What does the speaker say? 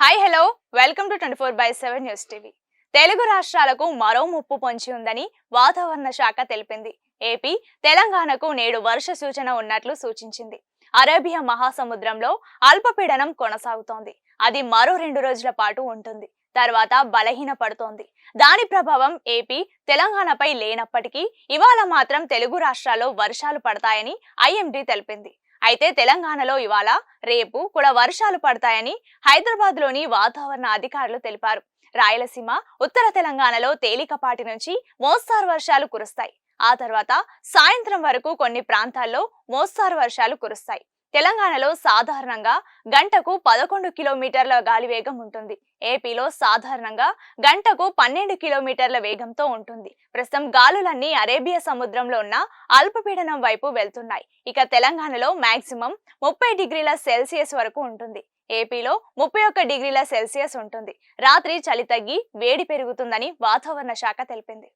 Hi hello welcome to 24/7 news TV. Telugu రాష్ట్రాలకు మరో ముప్పు పొంచి ఉందని వాతావరణ శాఖ తెలిపింది. ఏపీ, తెలంగాణకు నేడు వర్ష సూచన ఉన్నట్లు సూచించింది. అరేబియా మహాసముద్రంలో అల్పపీడనం కొనసాగుతోంది. అది మరో 2 రోజుల పాటు ఉంటుంది. తర్వాత బలహీనపడుతోంది. దాని ప్రభావం ఏపీ, తెలంగాణపై లేనప్పటికీ ఇవాళ మాత్రం తెలుగు రాష్ట్రాల్లో వర్షాలు పడతాయని ఐఎండీ తెలిపింది. అయితే తెలంగాణలో ఇవాళ, రేపు కూడా వర్షాలు పడతాయని హైదరాబాద్ లోని వాతావరణ అధికారులు తెలిపారు. రాయలసీమ, ఉత్తర తెలంగాణలో తేలికపాటి నుంచి మోస్తారు వర్షాలు కురుస్తాయి. ఆ తర్వాత సాయంత్రం వరకు కొన్ని ప్రాంతాల్లో మోస్తారు వర్షాలు కురుస్తాయి. తెలంగాణలో సాధారణంగా గంటకు 11 కిలోమీటర్ల గాలి వేగం ఉంటుంది. ఏపీలో సాధారణంగా గంటకు 12 కిలోమీటర్ల వేగంతో ఉంటుంది. ప్రస్తుతం గాలులన్నీ అరేబియా సముద్రంలో ఉన్న అల్పపీడనం వైపు వెళ్తున్నాయి. ఇక తెలంగాణలో మాక్సిమం 30 డిగ్రీల సెల్సియస్ వరకు ఉంటుంది. ఏపీలో 31 డిగ్రీల సెల్సియస్ ఉంటుంది. రాత్రి చలి తగ్గి వేడి పెరుగుతుందని వాతావరణ శాఖ తెలిపింది.